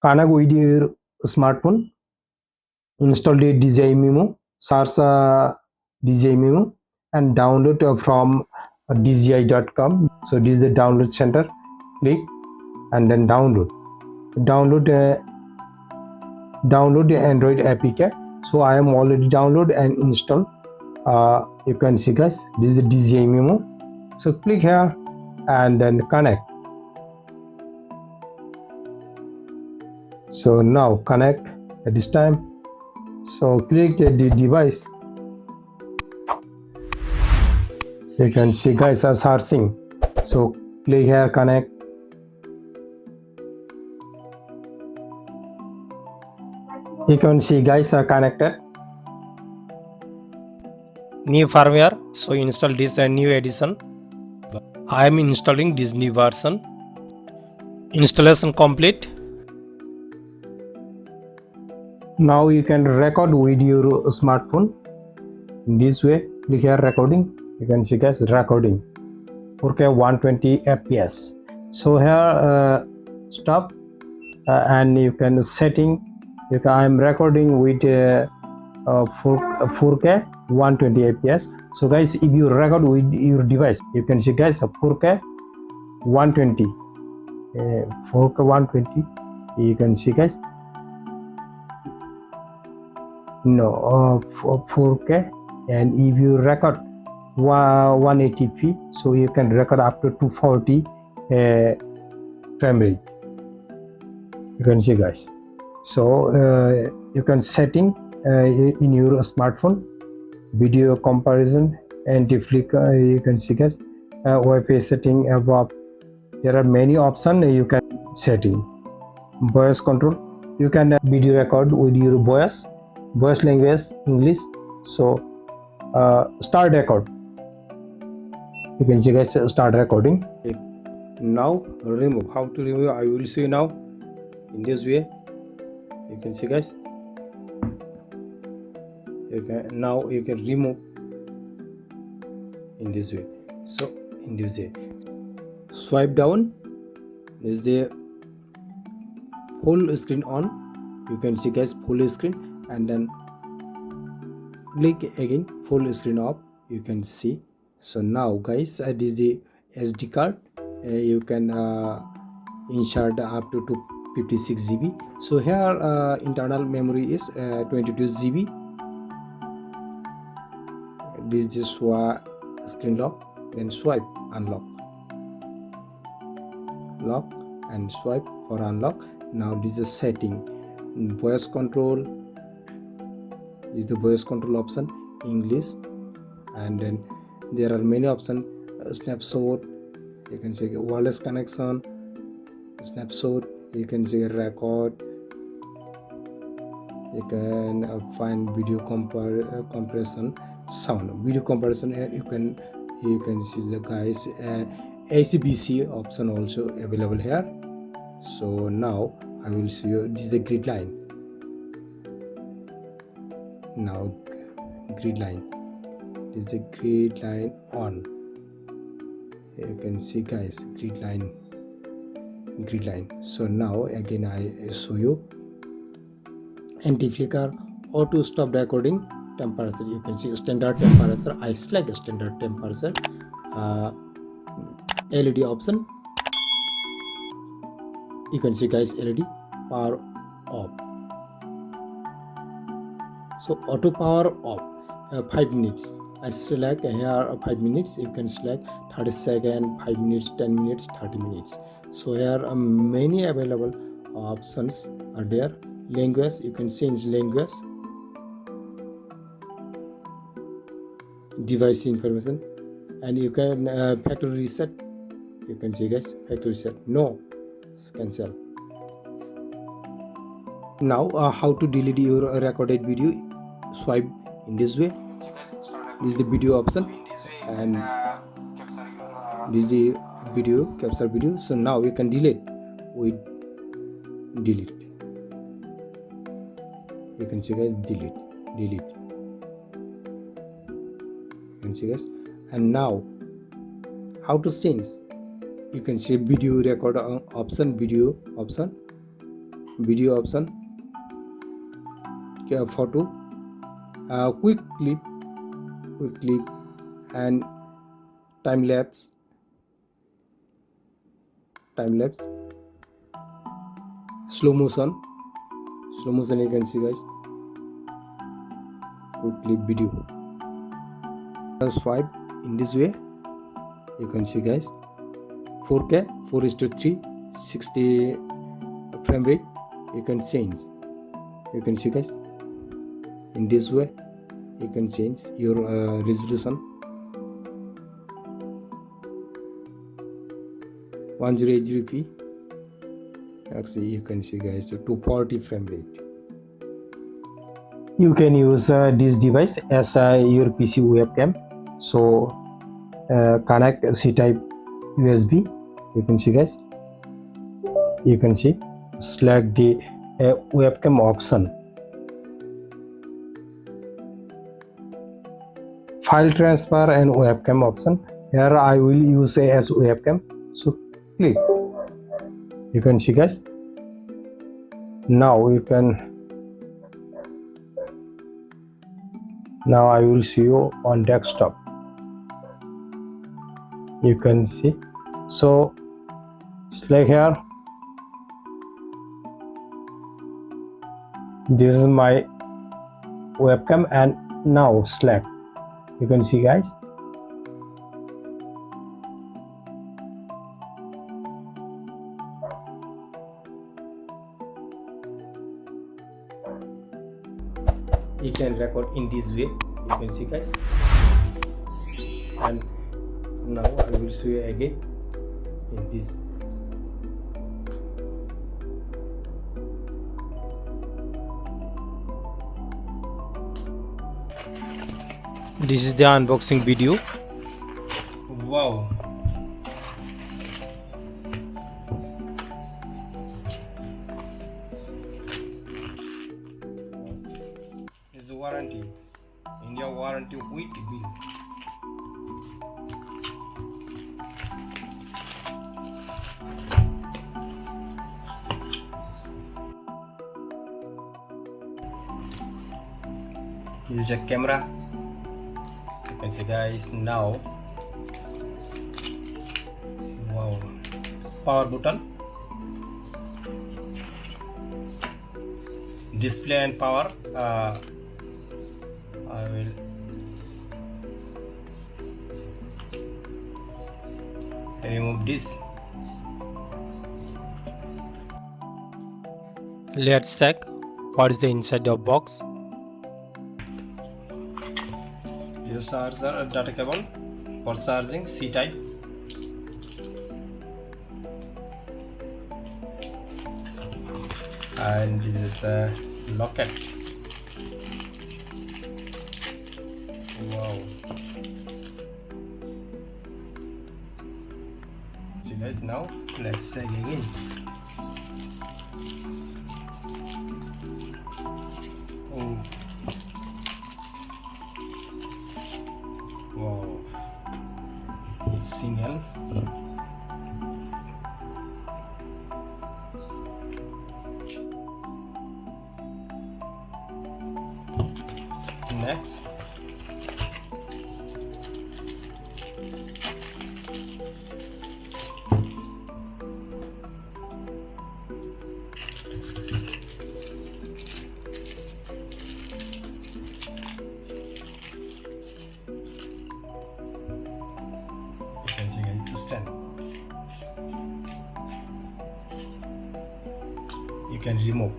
connect with your smartphone, install the Dji Mimo, search Dji Mimo and download from dji.com. So this is the download center. Click and then download the Android APK. So I am already download and install. You can see guys, this is the Dji Mimo. So click here and then connect. So now connect at this time. So click the device. You can see guys are searching. So click here, connect. You can see guys are connected. New firmware, so install this new edition. I am installing this new version. Installation complete. Now you can record with your smartphone in this way. Click here, recording. You can see guys, recording 4K 120 fps. So here stop and you can setting. I am recording with 4K 120 fps. So guys, if you record with your device, you can see guys 4K 120 4K 120. You can see guys, no 4K. And if you record 180p, so you can record up to 240 frame rate. You can see guys. So you can setting in your smartphone, video comparison, anti-flicker. You can see guys, Wi-Fi setting above. There are many options you can setting. Voice control, you can video record with your voice language English. So start record. You can see guys, start recording. Now remove. How to remove? I will show you now. In this way, you can see guys. Now you can remove in this way. So in this way, swipe down. This is the full screen on. You can see guys, full screen, and then click again, full screen off. You can see. So now guys, this is the SD card. You can insert up to 56 GB. So here internal memory is 22 GB. This is just screen lock, then swipe, unlock, lock and swipe for unlock. Now this is setting, voice control. This is the voice control option, English, and then there are many options. Snapshot, you can see wireless connection, snapshot. You can see record. You can find video compression, sound, video compression. Here you can see the guys ACBC option also available here. So now I will show you. This is the grid line. Now grid line. This is the grid line on. You can see guys, grid line. So now again I show you anti-flicker, auto stop recording, temperature. You can see standard temperature. I select standard temperature. LED option. You can see guys, LED power off. So auto power off. 5 minutes. I select here 5 minutes. You can select 30 seconds, 5 minutes, 10 minutes, 30 minutes. So here many available options are there. Language, you can change language. Device information, and you can factory reset. You can see guys, factory reset, no, cancel. Now how to delete your recorded video? Swipe in this way. This is the video option, and this is the video, capture video. So now you can delete with delete. You can see guys, delete. You can see guys. And now how to change? You can see video record option, video option. video option, photo, quick clip, and time lapse, slow motion you can see guys, quick clip video. Swipe in this way, you can see guys, 4K 4:3 60 frame rate you can change. You can see guys, in this way you can change your resolution. 1080p, actually you can see guys, 240 frame rate. You can use this device as your PC webcam. So connect C-type USB, you can see guys, you can see, select the webcam option, file transfer and webcam option. Here I will use as webcam, so click, you can see guys. Now I will see you on desktop, you can see. So select here, this is my webcam, and now select, you can see guys. You can record in this way, you can see guys. And now I will show you again in this. This is the unboxing video. Wow, this is warranty, India warranty with bill. This is the camera, you can see guys. Now, wow, power button, display and power. I will remove this. Let's check what is the inside the box. This charger, data cable for charging, C-type. And this is a locket. Wow. See guys, now let's check again. Oh. Wow. Single. Next. Stand. You can remove.